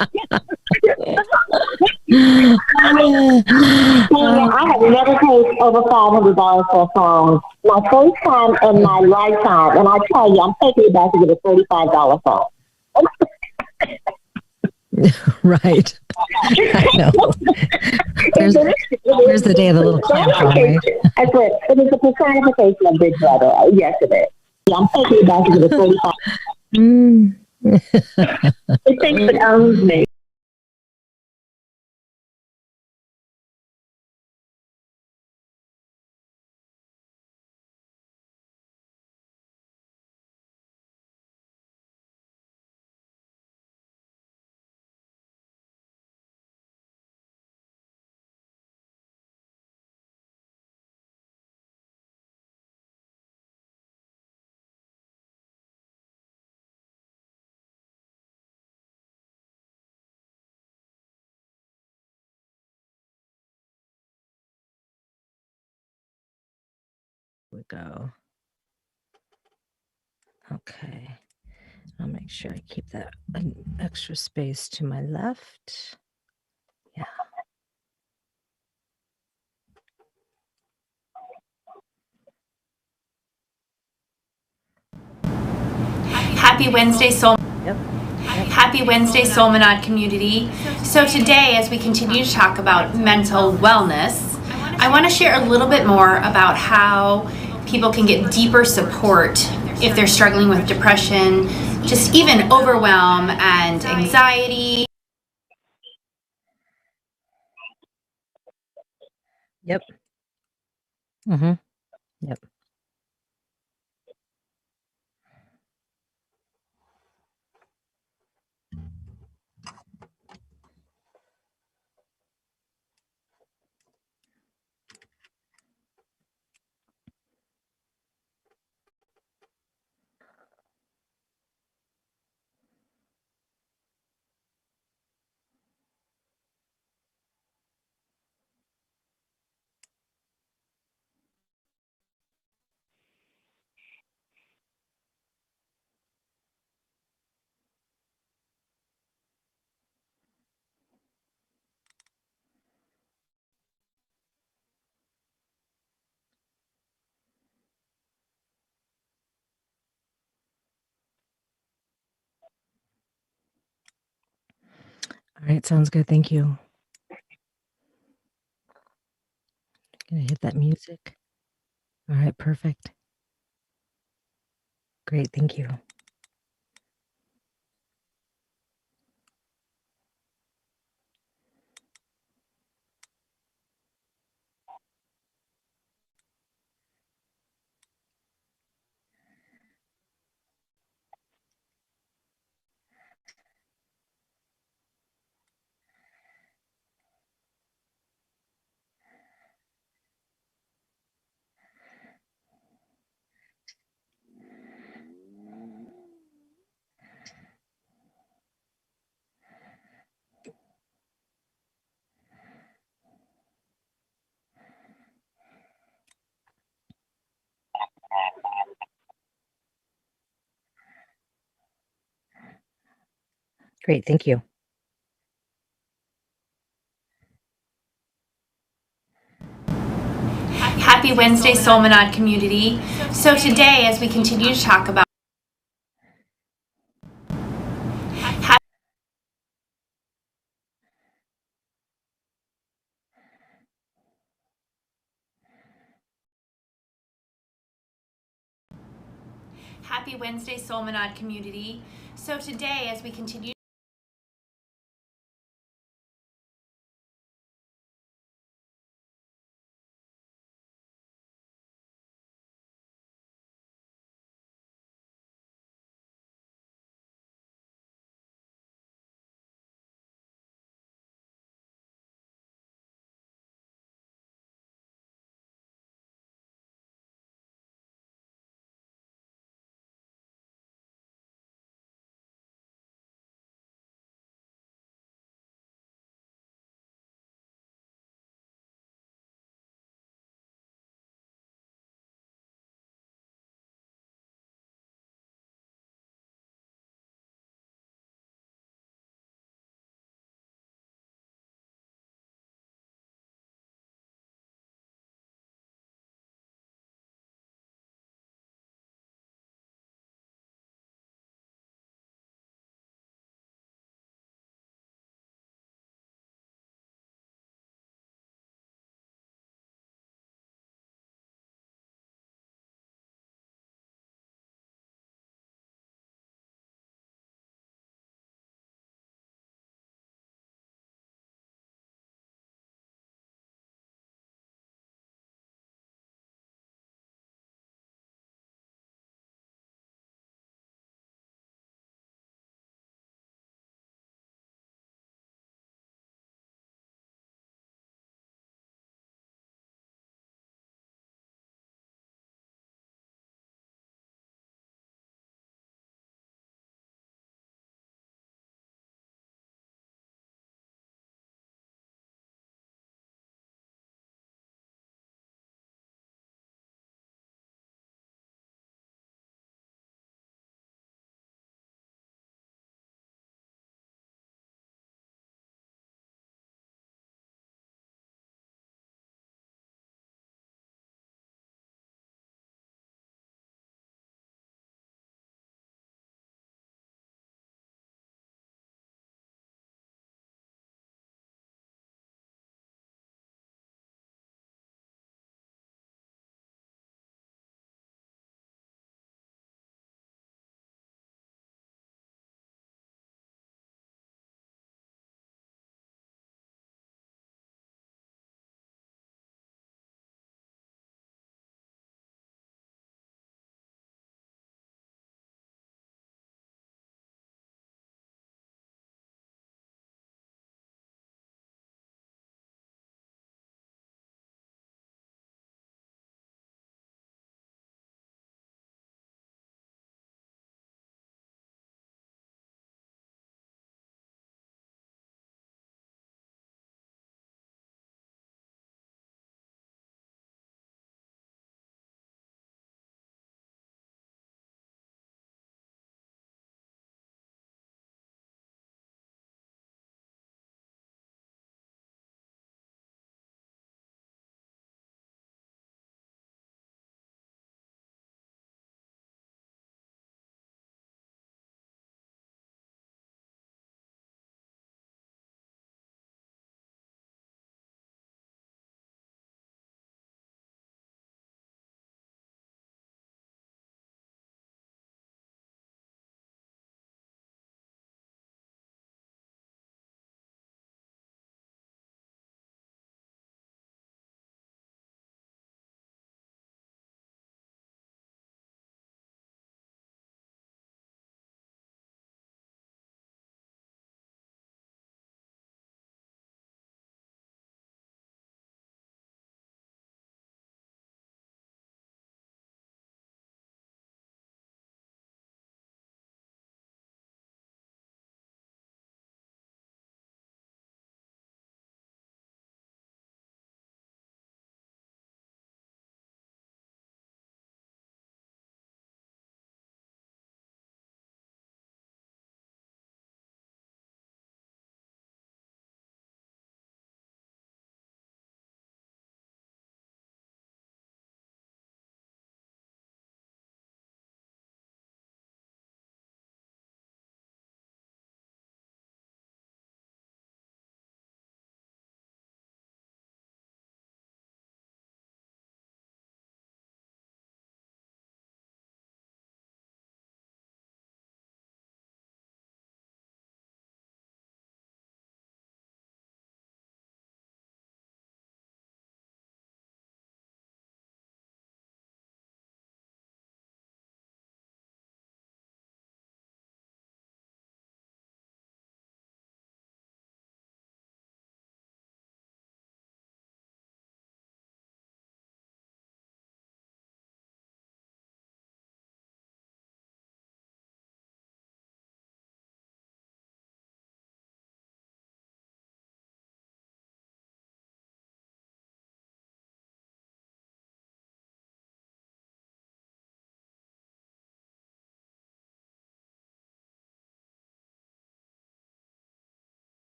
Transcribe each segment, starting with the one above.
I have never paid over $500 for a phone. My first time in my lifetime, and I tell you, I'm taking it back to get a $35 phone. Right. I know. Where's the day of the little clamp phone, right? I said, it is a personification of Big Brother. Yes, it is. I'm taking it back to get a 35. It thinks it owns me. We go. Okay. I'll make sure I keep that an extra space to my left. Yeah. Happy Wednesday, Happy Wednesday, Solminod community. So today, as we continue to talk about mental wellness, I want to share a little bit more about how people can get deeper support if they're struggling with depression, just even overwhelm and anxiety. Yep. Mm-hmm. Yep. All right, sounds good. Thank you. Gonna hit that music. All right, perfect. Great, thank you. Great, thank you. Happy Wednesday, Solminod community. So today, as we continue to talk about Happy Wednesday, Solminod community. So today, as we continue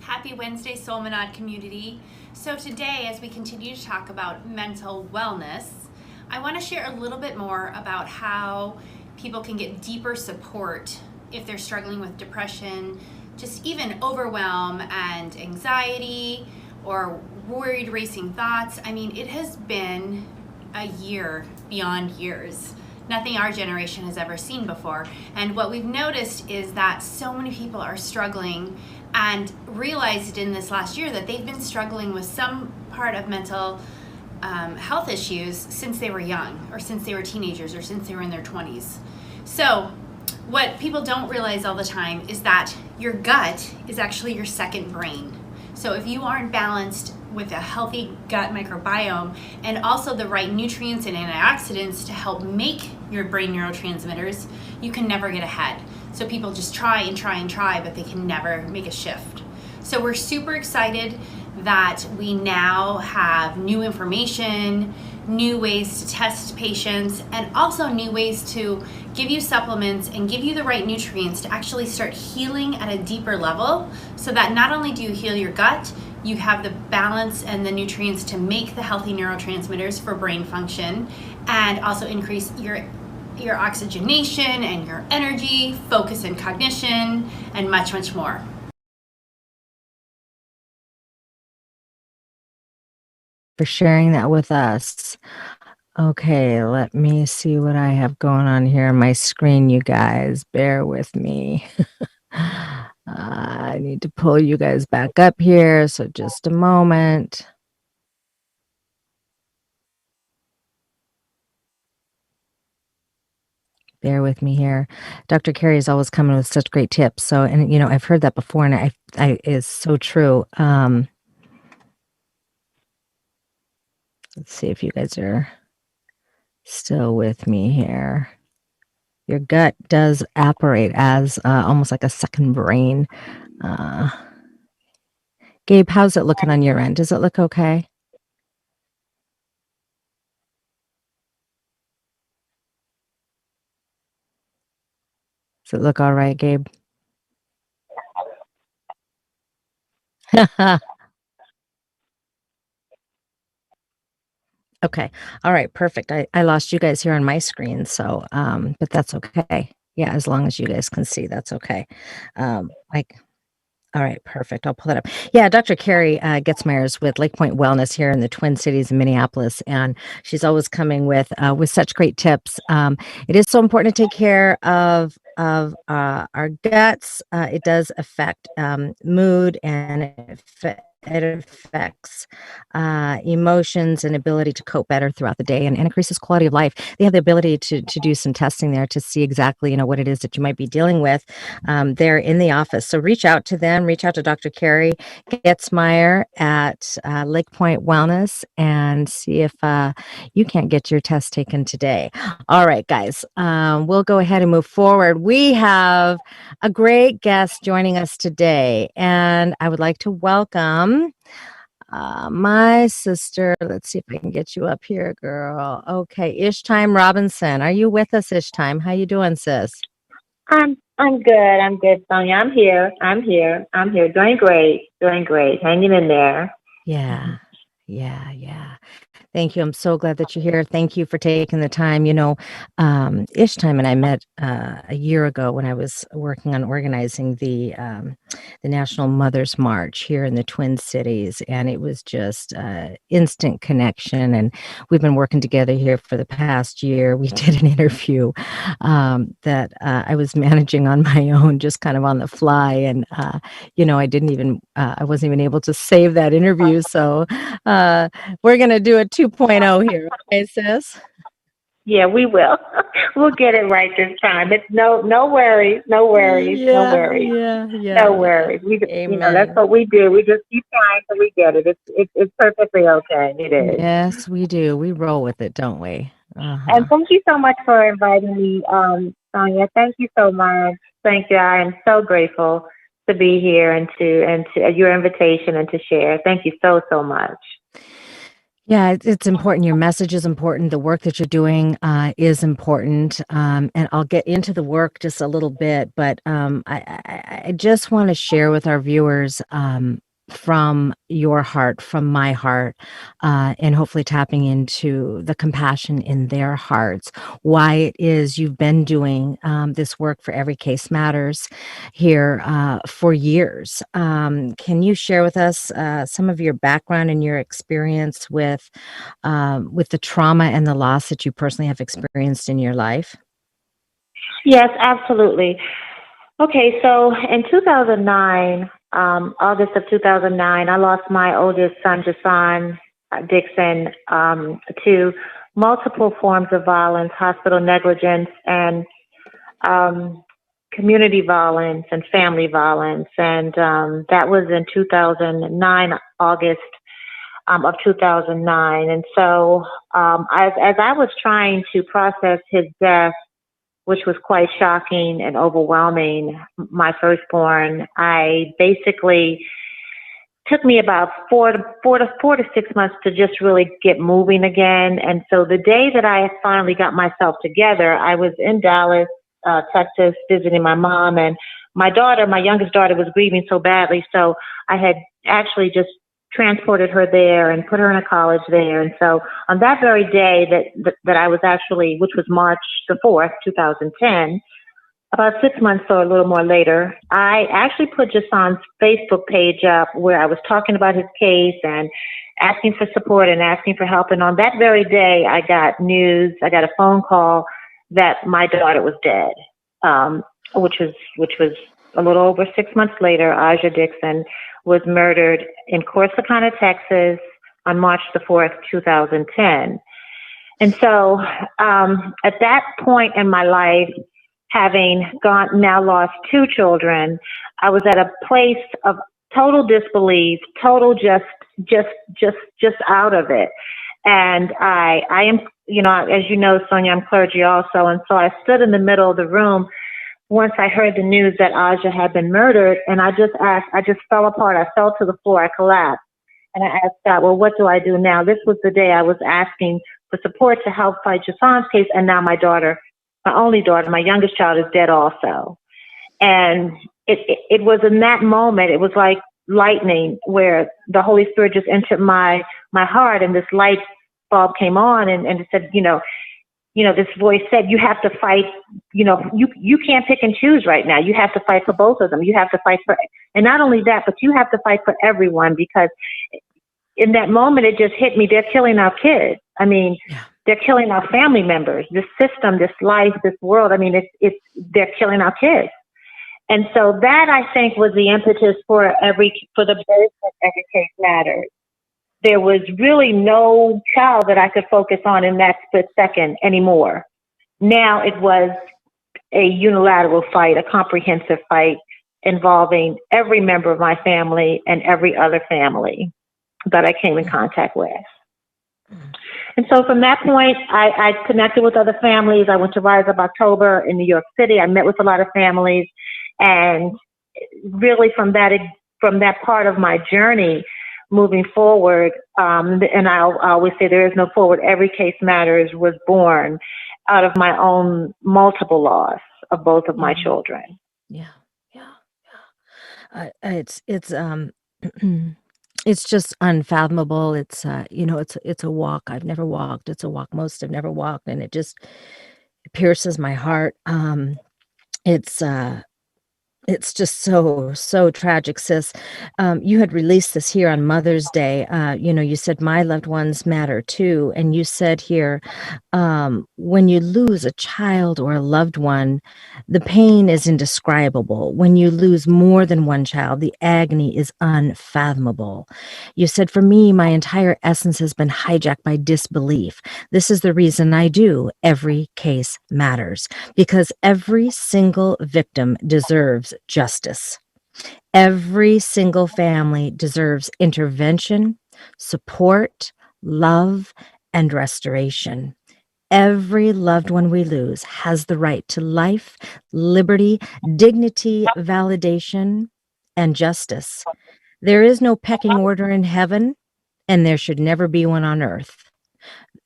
Happy Wednesday, Solminod community. So today, as we continue to talk about mental wellness, I want to share a little bit more about how people can get deeper support if they're struggling with depression, just even overwhelm and anxiety or worried racing thoughts. I mean, it has been a year beyond years. Nothing our generation has ever seen before. And what we've noticed is that so many people are struggling and realized in this last year that they've been struggling with some part of mental health issues since they were young, or since they were teenagers, or since they were in their 20s. So what people don't realize all the time is that your gut is actually your second brain. So if you aren't balanced with a healthy gut microbiome and also the right nutrients and antioxidants to help make your brain neurotransmitters, you can never get ahead. So people just try and try and try, but they can never make a shift. So we're super excited that we now have new information, new ways to test patients, and also new ways to give you supplements and give you the right nutrients to actually start healing at a deeper level, so that not only do you heal your gut, you have the balance and the nutrients to make the healthy neurotransmitters for brain function, and also increase your oxygenation and your energy, focus and cognition, and much, much more. For sharing that with us. Okay, let me see what I have going on here on my screen, you guys. Bear with me. I need to pull you guys back up here, so just a moment. Bear with me here. Dr. Carey is always coming with such great tips. So, and you know, I've heard that before, and I it's so true. Let's see if you guys are still with me here. Your gut does operate as almost like a second brain. Gabe, how's it looking on your end? Does it look okay? Does it look all right, Gabe? Okay. All right. Perfect. I lost you guys here on my screen. So, but that's okay. Yeah. As long as you guys can see, that's okay. Like, all right. Perfect. I'll pull that up. Yeah. Dr. Carey Getzmeyer's with Lake Point Wellness here in the Twin Cities in Minneapolis. And she's always coming with such great tips. It is so important to take care of our guts. It does affect mood, and it affects emotions and ability to cope better throughout the day, and increases quality of life. They have the ability to do some testing there to see exactly, you know, what it is that you might be dealing with there in the office. So reach out to them, reach out to Dr. Carey Getzmeyer at Lake Point Wellness, and see if you can't get your test taken today. All right, guys, we'll go ahead and move forward. We have a great guest joining us today, and I would like to welcome my sister. Let's see if I can get you up here, girl. Okay, Ishtyme Robinson. Are you with us, Ishtyme? How you doing, sis? I'm good, Sonya. I'm here. Doing great. Hanging in there. Yeah. Thank you. I'm so glad that you're here. Thank you for taking the time. You know, Ishtyme and I met a year ago when I was working on organizing the National Mothers March here in the Twin Cities, and it was just instant connection. And we've been working together here for the past year. We did an interview that I was managing on my own, just kind of on the fly, and you know, I wasn't even able to save that interview. So we're gonna do a 2.0 here, okay, sis? Yeah, we will. We'll get it right this time. It's no worries. Yeah. No worries. We just, Amen. you know, that's what we do. We just keep trying till we get it. It's perfectly okay. It is. Yes, we do. We roll with it, don't we? And thank you so much for inviting me, Sonya. Thank you so much. Thank you. I am so grateful to be here and to your invitation and to share. Thank you so much. Yeah, it's important. Your message is important. The work that you're doing is important. And I'll get into the work just a little bit, but I just want to share with our viewers from your heart, from my heart, and hopefully tapping into the compassion in their hearts, why it is you've been doing this work for Every Case Matters here for years. Can you share with us some of your background and your experience with the trauma and the loss that you personally have experienced in your life? Yes, absolutely. Okay, so in 2009, August of 2009, I lost my oldest son, Jason Dixon, to multiple forms of violence, hospital negligence, and um, community violence and family violence. And that was in 2009, August of 2009. And so as I was trying to process his death, which was quite shocking and overwhelming, my firstborn, I basically took me about four to 6 months to just really get moving again. And so the day that I finally got myself together, I was in Dallas, Texas, visiting my mom, and my daughter, my youngest daughter, was grieving so badly. So I had actually just transported her there and put her in a college there. And so on that very day that I was actually, which was March the 4th, 2010, about 6 months or a little more later, I actually put Jason's Facebook page up where I was talking about his case and asking for support and asking for help. And on that very day, I got a phone call that my daughter was dead, which was a little over 6 months later. Aja Dixon was murdered in Corsicana, Texas on March the 4th, 2010. And so at that point in my life, having now lost two children, I was at a place of total disbelief, total just out of it. And I am, as you know, Sonya, I'm clergy also. And so I stood in the middle of the room once I heard the news that Aja had been murdered, and I just fell apart. I fell to the floor. I collapsed. And I asked God, well, what do I do now? This was the day I was asking for support to help fight Jason's case. And now my daughter, my only daughter, my youngest child, is dead also. And it was in that moment, it was like lightning, where the Holy Spirit just entered my heart, and this light bulb came on, and it said, this voice said, you have to fight, you can't pick and choose right now. You have to fight for both of them. You have to fight for, and not only that, but you have to fight for everyone, because in that moment, it just hit me. They're killing our kids. I mean, they're killing our family members, this system, this life, this world. I mean, they're killing our kids. And so that, I think, was the impetus for the birth of Every Case Matters. There was really no child that I could focus on in that split second anymore. Now it was a unilateral fight, a comprehensive fight involving every member of my family and every other family that I came in contact with. And so from that point, I connected with other families. I went to Rise Up October in New York City. I met with a lot of families. And really from that part of my journey, moving forward, and I always say there is no forward, Every Case Matters was born out of my own multiple loss of both of my children. Yeah. It's just unfathomable. It's it's a walk I've never walked. It's a walk most have never walked, and it pierces my heart. It's just so tragic, sis. You had released this here on Mother's Day. You said my loved ones matter too. And you said here, when you lose a child or a loved one, the pain is indescribable. When you lose more than one child, the agony is unfathomable. You said, for me, my entire essence has been hijacked by disbelief. This is the reason I do Every Case Matters, because every single victim deserves justice. Every single family deserves intervention, support, love, and restoration. Every loved one we lose has the right to life, liberty, dignity, validation, and justice. There is no pecking order in heaven. and there should never be one on earth.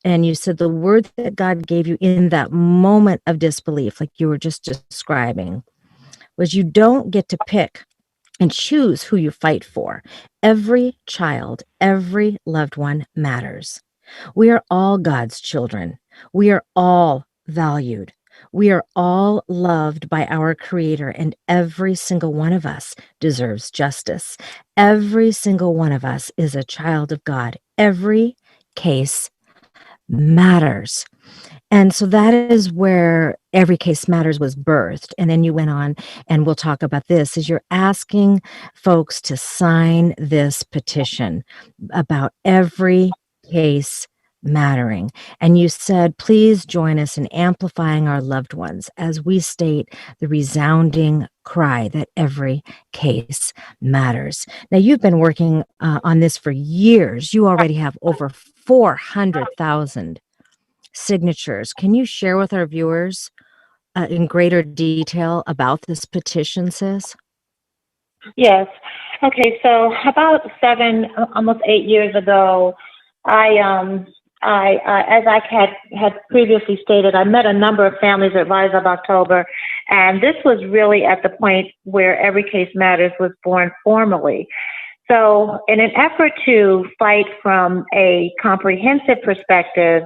And you said the word that God gave you in that moment of disbelief, like you were just describing, was you don't get to pick and choose who you fight for. Every child, every loved one matters. We are all God's children. We are all valued. We are all loved by our Creator, and every single one of us deserves justice. Every single one of us is a child of God. Every case matters. And so that is where Every Case Matters was birthed. And then you went on, and we'll talk about this, is you're asking folks to sign this petition about every case mattering. And you said, please join us in amplifying our loved ones as we state the resounding cry that every case matters. Now, you've been working on this for years. You already have over 400,000 signatures. Can you share with our viewers in greater detail about this petition, sis? Yes. Okay. So about 7, almost 8 years ago, as I had previously stated, I met a number of families at Rise Up October, and this was really at the point where Every Case Matters was born formally. So in an effort to fight from a comprehensive perspective,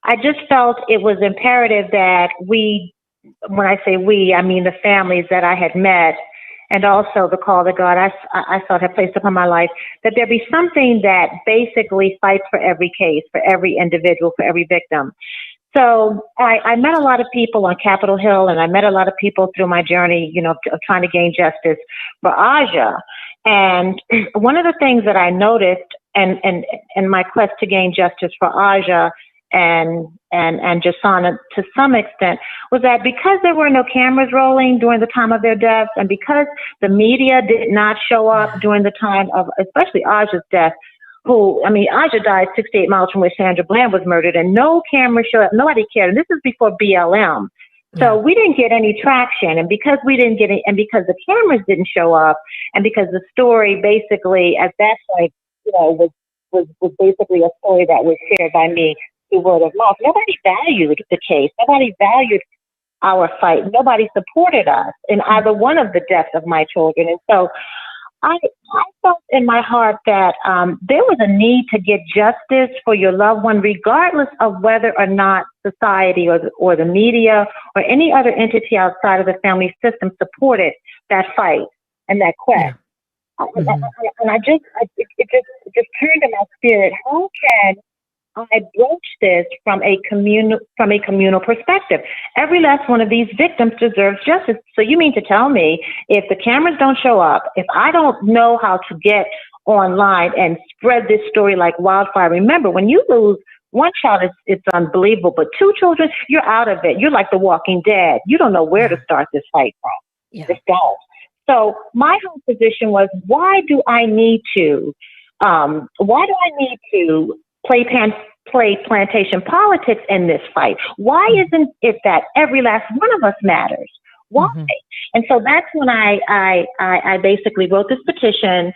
I just felt it was imperative that we, when I say we, I mean the families that I had met, and also the call that God I thought had placed upon my life, that there be something that basically fights for every case, for every individual, for every victim. So I met a lot of people on Capitol Hill, and I met a lot of people through my journey, of trying to gain justice for Aja. And one of the things that I noticed in my quest to gain justice for Aja and Jasana to some extent was that because there were no cameras rolling during the time of their deaths, and because the media did not show up during the time of especially Aja's death, Aja died 68 miles from where Sandra Bland was murdered, and no camera showed up. Nobody cared. And this is before BLM. So we didn't get any traction. And because we didn't get it, and because the cameras didn't show up, and because the story basically at that point, was basically a story that was shared by me through word of mouth, nobody valued the case. Nobody valued our fight. Nobody supported us in either one of the deaths of my children. And so I felt in my heart that there was a need to get justice for your loved one, regardless of whether or not society or the media or any other entity outside of the family system supported that fight and that quest. Yeah. And it just turned in my spirit. How can I broach this from a communal perspective? Every last one of these victims deserves justice. So you mean to tell me if the cameras don't show up, if I don't know how to get online and spread this story like wildfire? Remember, when you lose one child, it's unbelievable, but 2 children, you're out of it. You're like the Walking Dead. You don't know where to start this fight from. Yeah. Just don't. So my whole position was, why do I need to play plantation politics in this fight? Why isn't it that every last one of us matters? Why? Mm-hmm. And so that's when I basically wrote this petition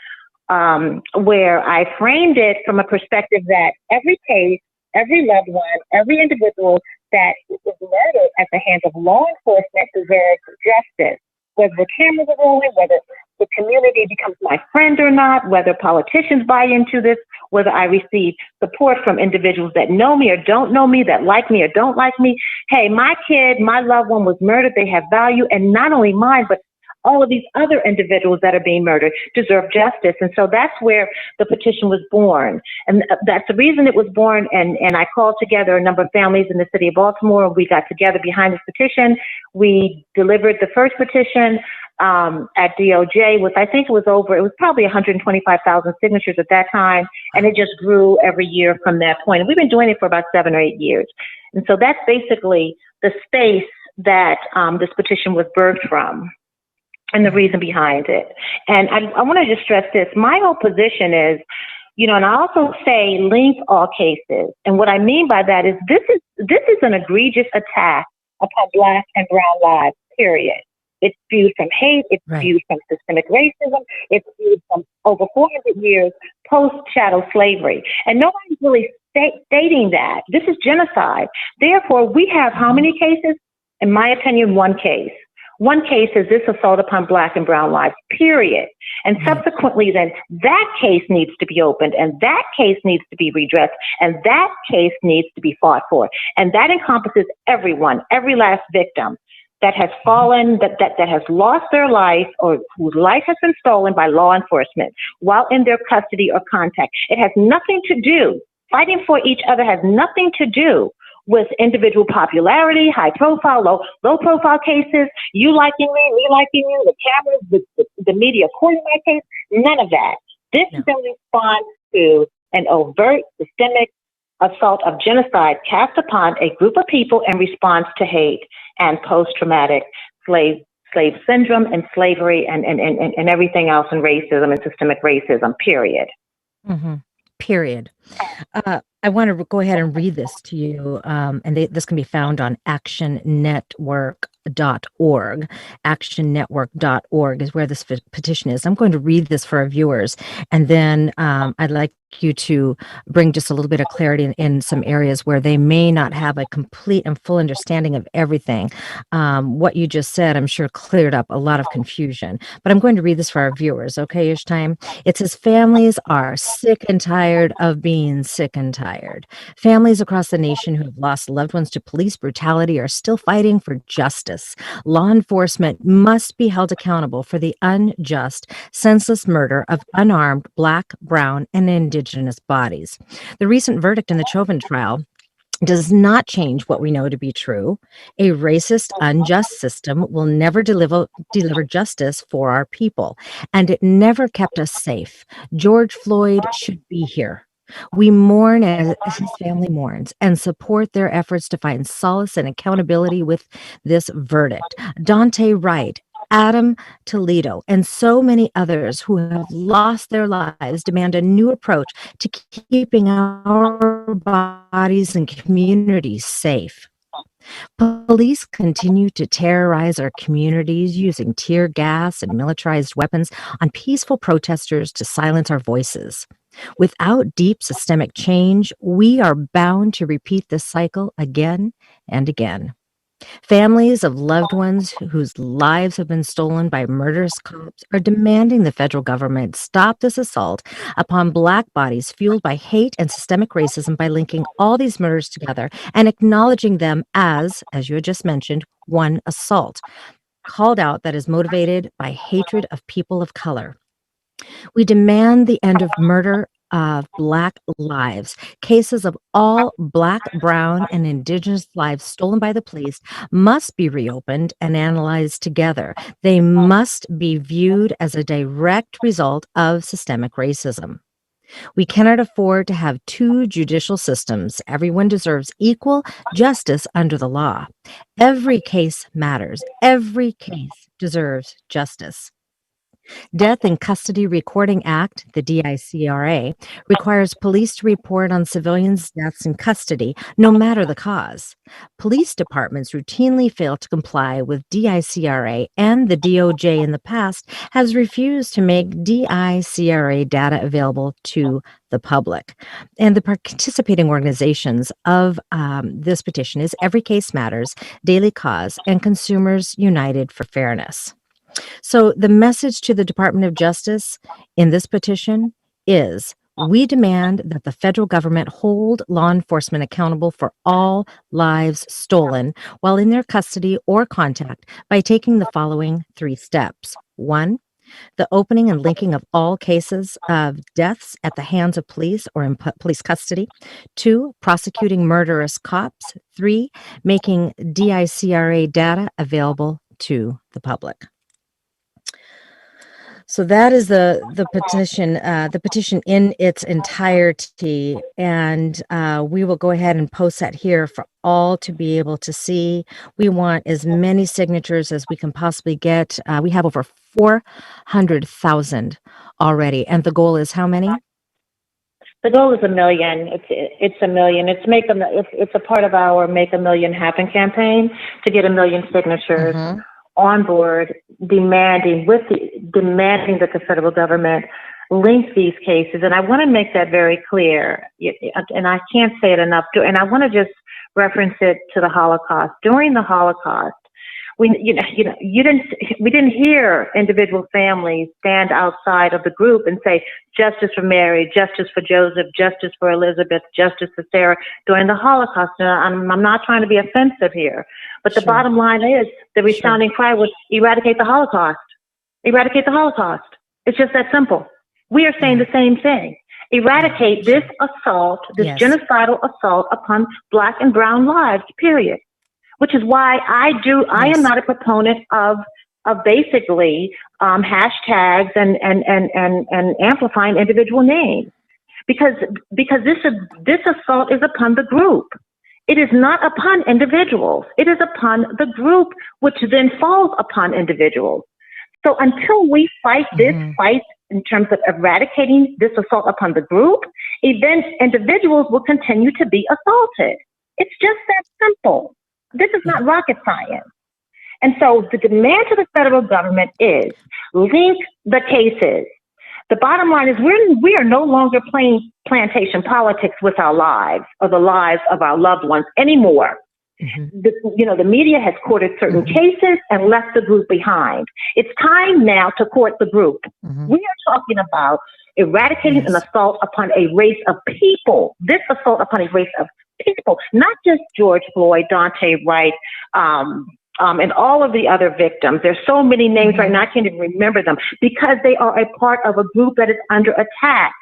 where I framed it from a perspective that every case, every loved one, every individual that is murdered at the hands of law enforcement deserves justice. Whether the cameras are rolling, whether the community becomes my friend or not, whether politicians buy into this, whether I receive support from individuals that know me or don't know me, that like me or don't like me. Hey, my kid, my loved one was murdered. They have value. And not only mine, but all of these other individuals that are being murdered deserve justice. And so that's where the petition was born. And that's the reason it was born. And I called together a number of families in the city of Baltimore. We got together behind this petition. We delivered the first petition at DOJ with, I think it was probably 125,000 signatures at that time. And it just grew every year from that point. And we've been doing it for about 7 or 8 years. And so that's basically the space that this petition was birthed from, and the reason behind it. And I want to just stress this. My whole position is, and I also say link all cases. And what I mean by that is this is an egregious attack upon Black and brown lives, period. It's viewed from hate. It's Right. viewed from systemic racism. It's viewed from over 400 years post-chattel slavery. And nobody's really stating that. This is genocide. Therefore, we have how many cases? In my opinion, one case. One case is this assault upon Black and brown lives, period. And subsequently, then that case needs to be opened, and that case needs to be redressed, and that case needs to be fought for. And that encompasses everyone, every last victim that has fallen, that has lost their life, or whose life has been stolen by law enforcement while in their custody or contact. It has nothing to do, fighting for each other has nothing to do with individual popularity, high profile, low profile cases, you liking me liking you, the cameras, the media courting my case, none of that. This is in response to an overt systemic assault of genocide cast upon a group of people in response to hate and post-traumatic slave syndrome and slavery and everything else, and racism and systemic racism, period. Mm-hmm. Period. I want to go ahead and read this to you, and this can be found on actionnetwork.org. Actionnetwork.org is where this petition is. I'm going to read this for our viewers, and then I'd like you to bring just a little bit of clarity in some areas where they may not have a complete and full understanding of everything. What you just said, I'm sure, cleared up a lot of confusion. But I'm going to read this for our viewers, okay, Ishtyme? It says, families are sick and tired of being sick and tired. Families across the nation who have lost loved ones to police brutality are still fighting for justice. Law enforcement must be held accountable for the unjust, senseless murder of unarmed Black, brown, and Indigenous bodies. The recent verdict in the Chauvin trial does not change what we know to be true. A racist, unjust system will never deliver justice for our people, and it never kept us safe. George Floyd should be here. We mourn as his family mourns and support their efforts to find solace and accountability with this verdict. Dante Wright, Adam Toledo, and so many others who have lost their lives demand a new approach to keeping our bodies and communities safe. Police continue to terrorize our communities using tear gas and militarized weapons on peaceful protesters to silence our voices. Without deep systemic change, we are bound to repeat this cycle again and again. Families of loved ones whose lives have been stolen by murderous cops are demanding the federal government stop this assault upon Black bodies fueled by hate and systemic racism by linking all these murders together and acknowledging them as you had just mentioned, one assault, called out that is motivated by hatred of people of color. We demand the end of murder of Black lives. Cases of all Black, brown, and Indigenous lives stolen by the police must be reopened and analyzed together. They must be viewed as a direct result of systemic racism. We cannot afford to have two judicial systems. Everyone deserves equal justice under the law. Every case matters. Every case deserves justice. Death in Custody Recording Act, the DICRA, requires police to report on civilians' deaths in custody, no matter the cause. Police departments routinely fail to comply with DICRA, and the DOJ in the past has refused to make DICRA data available to the public. And the participating organizations of this petition is Every Case Matters, Daily Cause, and Consumers United for Fairness. So the message to the Department of Justice in this petition is, we demand that the federal government hold law enforcement accountable for all lives stolen while in their custody or contact by taking the following 3 steps. 1, the opening and linking of all cases of deaths at the hands of police or in police custody. 2, prosecuting murderous cops. 3, making DICRA data available to the public. So that is the petition in its entirety, and we will go ahead and post that here for all to be able to see. We want as many signatures as we can possibly get. We have over 400,000 already, and the goal is how many? The goal is 1 million. It's 1 million. It's a part of our Make a Million Happen campaign to get 1 million signatures. on board demanding that the federal government link these cases. And I want to make that very clear, and I can't say it enough, and I want to just reference it to the Holocaust. During the Holocaust, we didn't hear individual families stand outside of the group and say, justice for Mary, justice for Joseph, justice for Elizabeth, justice for Sarah during the Holocaust. Now, I'm not trying to be offensive here, but the bottom line is the resounding cry was eradicate the Holocaust. Eradicate the Holocaust. It's just that simple. We are saying the same thing. Eradicate this assault, this genocidal assault upon Black and brown lives, period. Which is why I am not a proponent of basically hashtags and amplifying individual names, because this assault is upon the group. It is not upon individuals. It is upon the group, which then falls upon individuals. So until we fight this fight in terms of eradicating this assault upon the group, individuals will continue to be assaulted. It's just that simple. This is not rocket science. And so the demand to the federal government is link the cases. The bottom line is we are no longer playing plantation politics with our lives or the lives of our loved ones anymore. The media has courted certain cases and left the group behind. It's time now to court the group. We are talking about eradicating an assault upon a race of people. This assault upon a race of people, not just George Floyd, Dante Wright, and all of the other victims. There's so many names right now, I can't even remember them, because they are a part of a group that is under attack.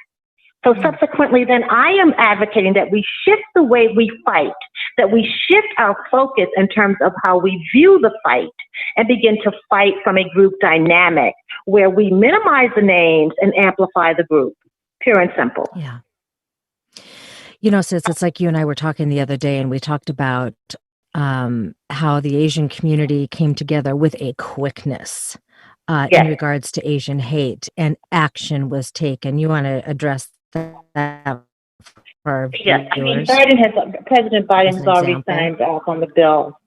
So subsequently, then I am advocating that we shift the way we fight, that we shift our focus in terms of how we view the fight and begin to fight from a group dynamic where we minimize the names and amplify the group, pure and simple. Yeah. Sis, it's like you and I were talking the other day, and we talked about how the Asian community came together with a quickness in regards to Asian hate, and action was taken. You want to address that for our viewers? I mean, President Biden has already signed off on the bill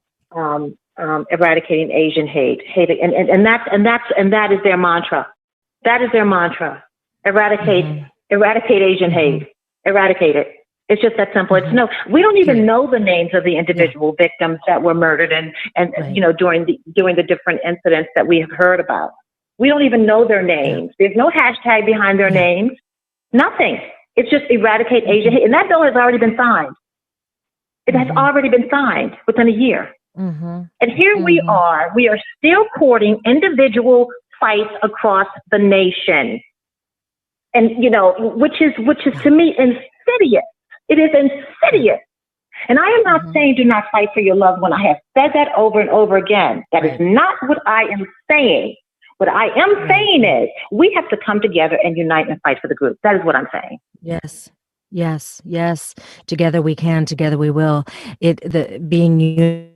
eradicating Asian hate, and that is their mantra. That is their mantra. Eradicate Asian hate. Eradicate it. It's just that simple. We don't even know the names of the individual victims that were murdered and during the different incidents that we have heard about. We don't even know their names. There's no hashtag behind their names. Nothing. It's just eradicate Asian hate. And that bill has already been signed. It has already been signed within a year. And here we are still courting individual fights across the nation. And, which is to me insidious. It is insidious. And I am not saying do not fight for your loved one. I have said that over and over again. That is not what I am saying. What I am saying is we have to come together and unite and fight for the group. That is what I'm saying. Yes. Yes. Together we can, together we will. Being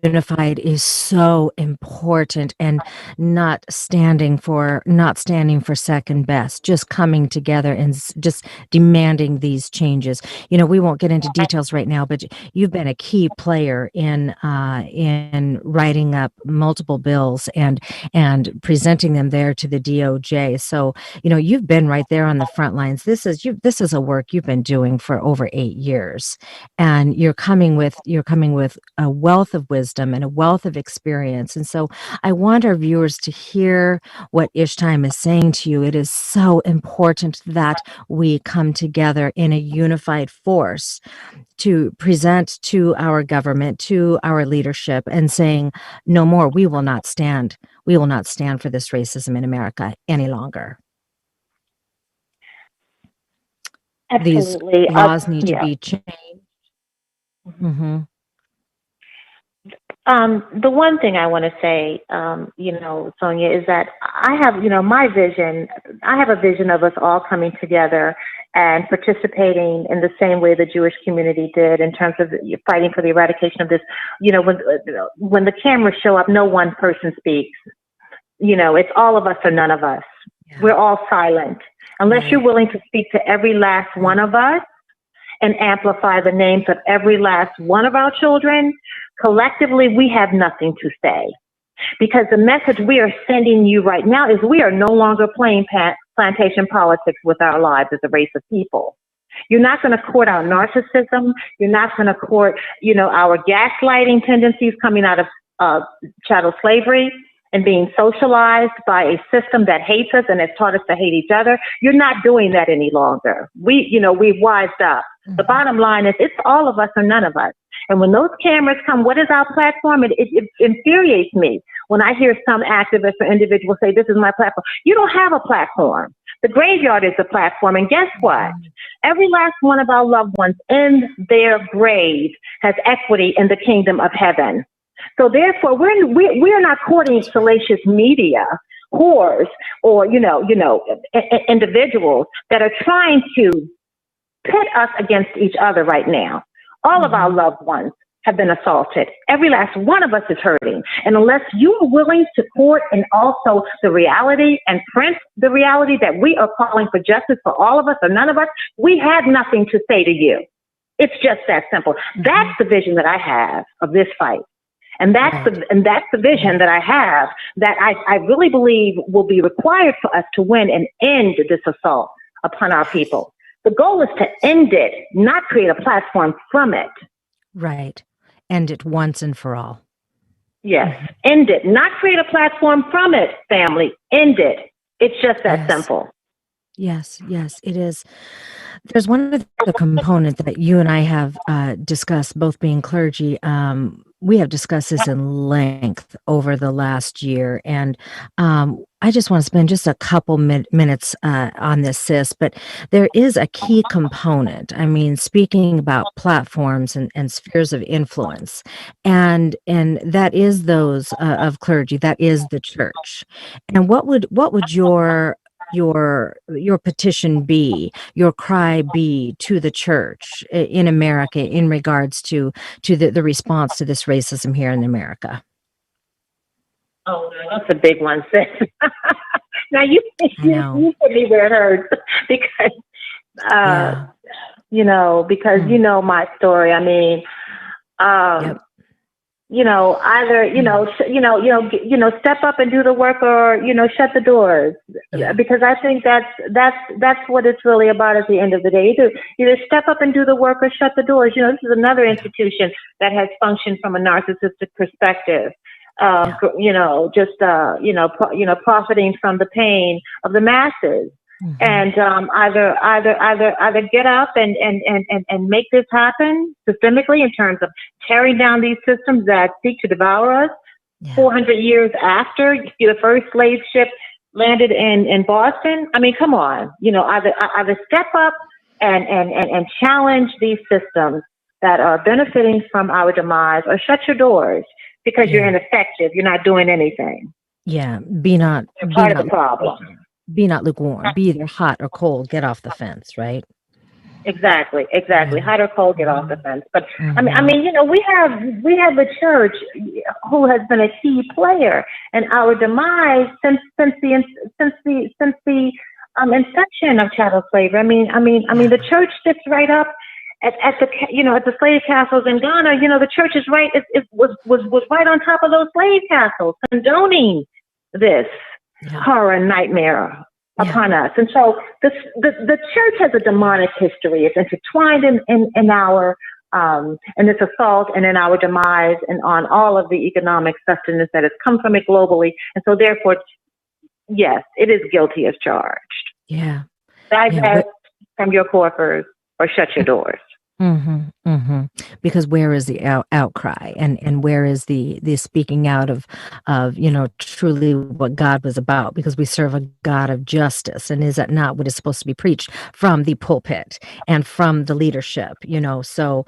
unified is so important, and not standing for second best, just coming together and just demanding these changes. We won't get into details right now, but you've been a key player in writing up multiple bills and presenting them there to the DOJ. So, you've been right there on the front lines. This is a work you've been doing for over 8 years, and you're coming with a wealth of wisdom and a wealth of experience. And so I want our viewers to hear what Ishtyme is saying to you. It is so important that we come together in a unified force to present to our government, to our leadership, and saying, no more, we will not stand for this racism in America any longer. Absolutely. These laws need to be changed. The one thing I want to say, Sonya, is that I have, my vision. I have a vision of us all coming together and participating in the same way the Jewish community did in terms of fighting for the eradication of this. When the cameras show up, no one person speaks. It's all of us or none of us. Yeah. We're all silent. Unless you're willing to speak to every last one of us and amplify the names of every last one of our children, collectively, we have nothing to say. Because the message we are sending you right now is we are no longer playing plantation politics with our lives as a race of people. You're not going to court our narcissism. You're not going to court, our gaslighting tendencies coming out of chattel slavery and being socialized by a system that hates us and has taught us to hate each other. You're not doing that any longer. We've wised up. The bottom line is it's all of us or none of us. And when those cameras come, what is our platform? It infuriates me when I hear some activists or individuals say, this is my platform. You don't have a platform. The graveyard is the platform. And guess what? Every last one of our loved ones in their grave has equity in the kingdom of heaven. So therefore, we're not courting salacious media whores or, individuals that are trying to pit us against each other right now. All of our loved ones have been assaulted. Every last one of us is hurting. And unless you are willing to court and also the reality and print the reality that we are calling for justice for all of us or none of us, we have nothing to say to you. It's just that simple. That's the vision that I have of this fight. And that's the vision that I have that I really believe will be required for us to win and end this assault upon our people. The goal is to end it, not create a platform from it. Right. End it once and for all. Yes. End it. Not create a platform from it, family. End it. It's just that simple. Yes, it is. There's one of the component that you and I have discussed, both being clergy. We have discussed this in length over the last year, and I just want to spend just a couple minutes on this, sis. But there is a key component. I mean, speaking about platforms and spheres of influence, and that is those of clergy. That is the church. And what would your petition be, your cry be to the church in America in regards to the response to this racism here in America? Oh, that's a big one, sis. Now you put me where it hurts because you know my story. I mean, either step up and do the work, or shut the doors, because I think that's what it's really about at the end of the day. Either step up and do the work or shut the doors. This is another institution that has functioned from a narcissistic perspective. Profiting from the pain of the masses. And either get up and make this happen systemically in terms of tearing down these systems that seek to devour us. 400 years after the first slave ship landed in Boston. I mean, come on, either step up and challenge these systems that are benefiting from our demise, or shut your doors because you're ineffective. You're not doing anything. Yeah, you're part of the problem. Be not lukewarm. Be either hot or cold. Get off the fence, right? Exactly. Hot or cold, get off the fence. But I mean, we have a church who has been a key player in our demise since the inception of chattel slavery. I mean, the church sits right up at the slave castles in Ghana. The church is right. Was right on top of those slave castles, condoning this horror and nightmare upon us. And so the church has a demonic history. It's intertwined in our in this assault and in our demise and on all of the economic sustenance that has come from it globally. And so therefore, yes, it is guilty as charged. Yeah. Divest from your coffers or shut your doors. Because where is the outcry, and where is the speaking out of truly what God was about? Because we serve a God of justice, and is that not what is supposed to be preached from the pulpit and from the leadership? So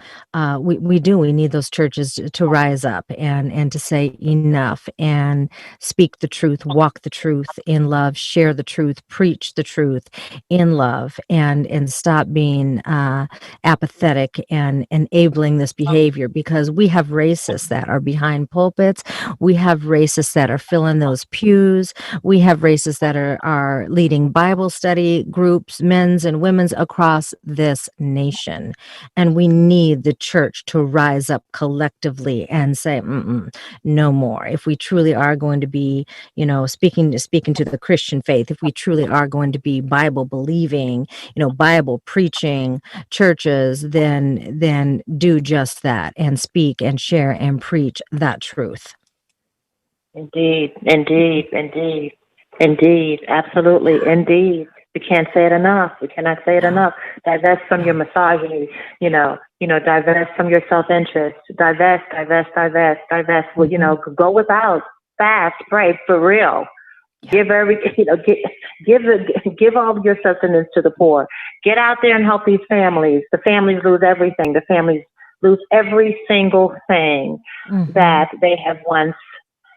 we need those churches to rise up and to say enough and speak the truth, walk the truth in love, share the truth, preach the truth in love, and stop being apathetic and enabling this behavior, because we have racists that are behind pulpits. We have racists that are filling those pews. We have racists that are leading Bible study groups, men's and women's, across this nation. And we need the church to rise up collectively and say, no more. If we truly are going to be, speaking to the Christian faith, if we truly are going to be Bible believing, Bible preaching churches, then do just that and speak and share and preach that truth. Indeed, absolutely, indeed. We can't say it enough. We cannot say it enough. Divest from your misogyny, divest from your self-interest, divest. Well, go without, fast, pray, for real. Give give all of your sustenance to the poor. Get out there and help these families. The families lose everything. The families lose every single thing that they have once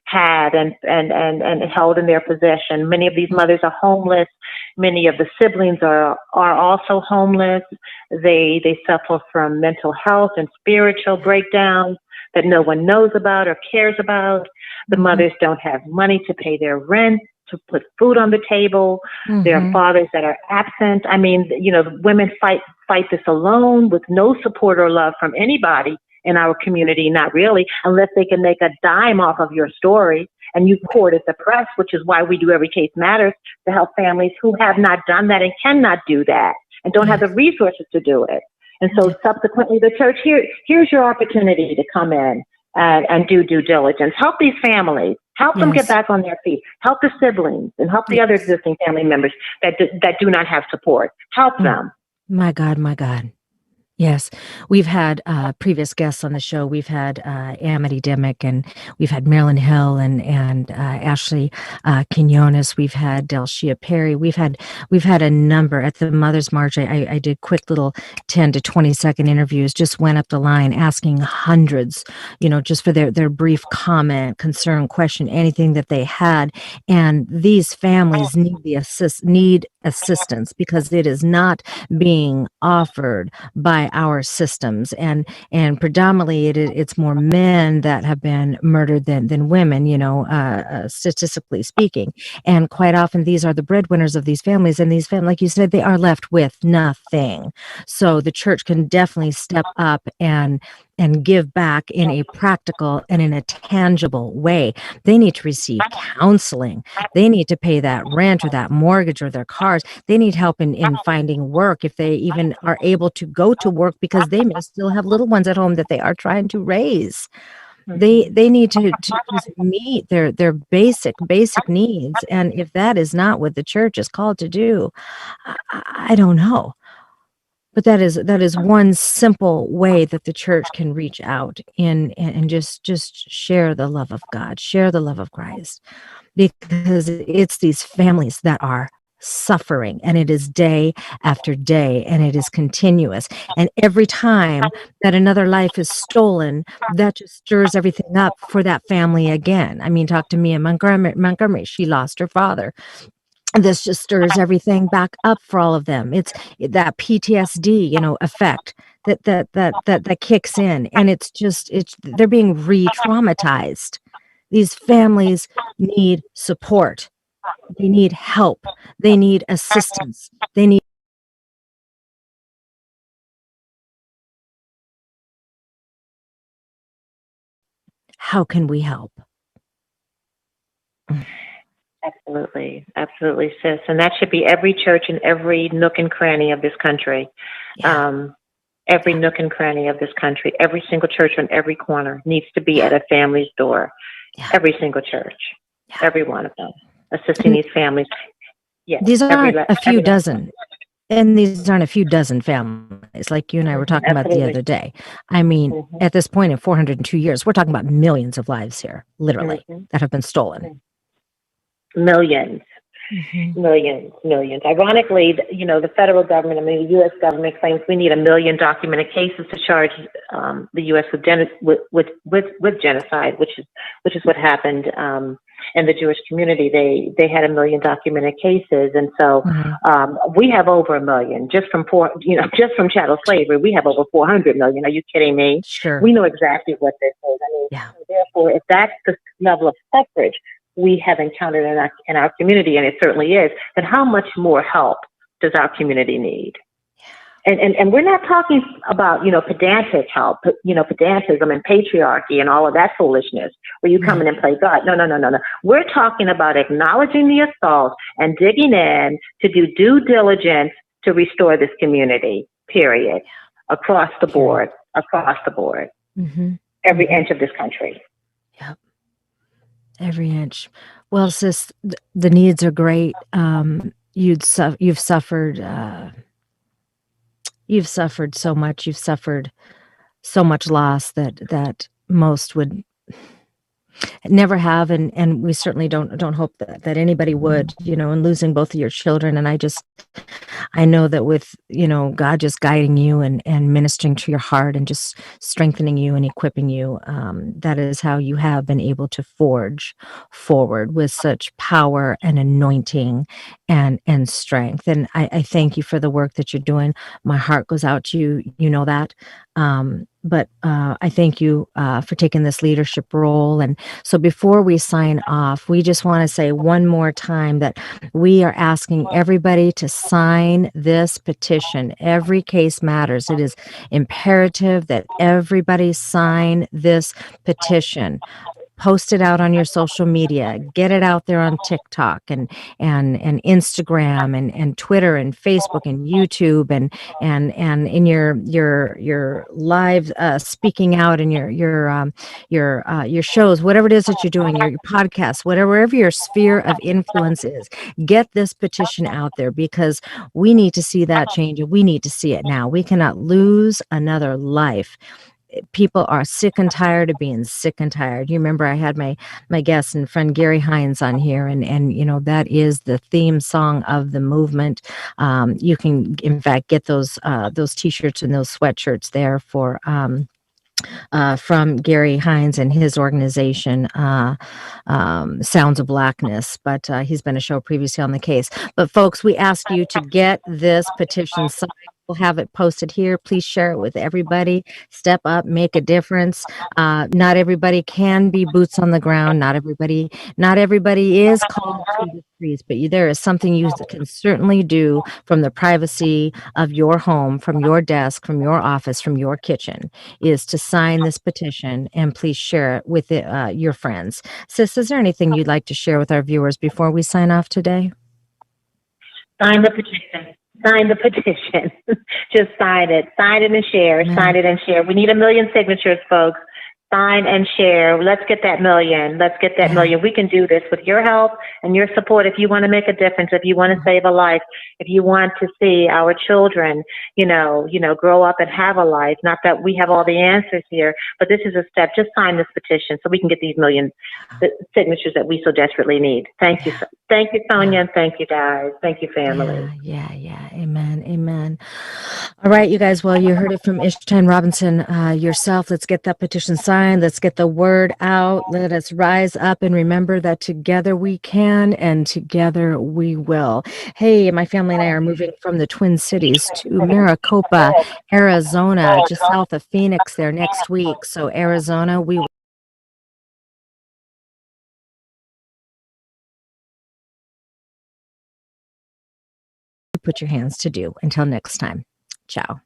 had and held in their possession. Many of these mothers are homeless. Many of the siblings are also homeless. They suffer from mental health and spiritual breakdowns that no one knows about or cares about. The mothers don't have money to pay their rent, to put food on the table. There are fathers that are absent. I mean, women fight this alone with no support or love from anybody in our community, not really, unless they can make a dime off of your story. And you court at the press, which is why we do Every Case Matters, to help families who have not done that and cannot do that and don't have the resources to do it. And so subsequently, the church, here's your opportunity to come in and do due diligence. Help these families. Help them get back on their feet. Help the siblings and help the other existing family members that do not have support. Help them. My God. Yes, we've had previous guests on the show. We've had Amity Dimick, and we've had Marilyn Hill and Ashley Quinones. We've had Delshia Perry. We've had a number at the Mother's March. I did quick little 10 to 20-second interviews. Just went up the line asking hundreds, just for their brief comment, concern, question, anything that they had. And these families need assistance because it is not being offered by our systems, and predominantly it's more men that have been murdered than women, statistically speaking. And quite often these are the breadwinners of these families, and these families, like you said, they are left with nothing. So the church can definitely step up and give back in a practical and in a tangible way. They need to receive counseling. They need to pay that rent or that mortgage or their cars. They need help in finding work, if they even are able to go to work, because they may still have little ones at home that they are trying to raise. They need to just meet their basic needs. And if that is not what the church is called to do, I don't know. But that is one simple way that the church can reach out and just share the love of God, share the love of Christ, because it's these families that are suffering, and it is day after day, and it is continuous. And every time that another life is stolen, that just stirs everything up for that family again. I mean, talk to Mia Montgomery. She lost her father. This just stirs everything back up for all of them. It's that PTSD, effect that kicks in, and they're being re-traumatized. These families need support. They need help. They need assistance. How can we help? Absolutely, sis. And that should be every church in every nook and cranny of this country. Every nook and cranny of this country, every single church on every corner needs to be at a family's door. Every single church, every one of them, assisting these families. Yes, these aren't a few dozen. And these aren't a few dozen families like you and I were talking about the other day. I mean, at this point in 402 years, we're talking about millions of lives here, literally, that have been stolen. Millions. Ironically, the federal government, the U.S. government claims we need 1 million documented cases to charge the U.S. with genocide, which is what happened in the Jewish community, they had 1 million documented cases. And so we have over 1 million just from just from chattel slavery. We have over 400 million. Are you kidding me? Sure. We know exactly what this is. I mean, Yeah. so therefore, if that's the level of suffrage we have encountered in our community, and it certainly is, then how much more help does our community need? And we're not talking about, pedantic help, pedantism and patriarchy and all of that foolishness where you come in and play God. No. We're talking about acknowledging the assault and digging in to do due diligence to restore this community, period, across the board. Mm-hmm. Every inch of this country. Yep. Every inch. Well, sis, the needs are great. You've suffered so much. You've suffered so much loss that most would never have, and we certainly don't hope that anybody would, and losing both of your children. And I know that with, God just guiding you and ministering to your heart and just strengthening you and equipping you, that is how you have been able to forge forward with such power and anointing and strength. And I thank you for the work that you're doing. My heart goes out to you, that. But I thank you for taking this leadership role. And so before we sign off, we just want to say one more time that we are asking everybody to sign this petition. Every case matters. It is imperative that everybody sign this petition. Post it out on your social media, get it out there on TikTok and Instagram and Twitter and Facebook and YouTube and in your live speaking out and your shows, whatever it is that you're doing, your podcasts, wherever your sphere of influence is, get this petition out there because we need to see that change and we need to see it now. We cannot lose another life. People are sick and tired of being sick and tired. You remember I had my guest and friend Gary Hines on here, and that is the theme song of the movement. You can, in fact, get those T-shirts and those sweatshirts there for from Gary Hines and his organization, Sounds of Blackness. But he's been a show previously on the case. But folks, we ask you to get this petition signed. We'll have it posted here. Please share it with everybody. Step up, make a difference. Not everybody can be boots on the ground. Not everybody is called to the streets, but there is something you can certainly do from the privacy of your home, from your desk, from your office, from your kitchen, is to sign this petition and please share it with your friends. Sis, is there anything you'd like to share with our viewers before we sign off today? Sign the petition. Sign the petition. Just sign it. Sign it and share. Sign it and share. We need 1 million signatures, folks. Sign and share. Let's get that million. Let's get that million. We can do this with your help and your support. If you want to make a difference, if you want to save a life, if you want to see our children, grow up and have a life. Not that we have all the answers here, but this is a step. Just sign this petition so we can get these million signatures that we so desperately need. Thank you. Thank you, Sonya, and thank you, guys. Thank you, family. Yeah. Amen. All right, you guys. Well, you heard it from Ishtyme Robinson yourself. Let's get that petition signed. Let's get the word out. Let us rise up and remember that together we can and together we will. Hey, my family and I are moving from the Twin Cities to Maricopa, Arizona, just south of Phoenix there next week. So Arizona, we will put your hands to do. Until next time. Ciao.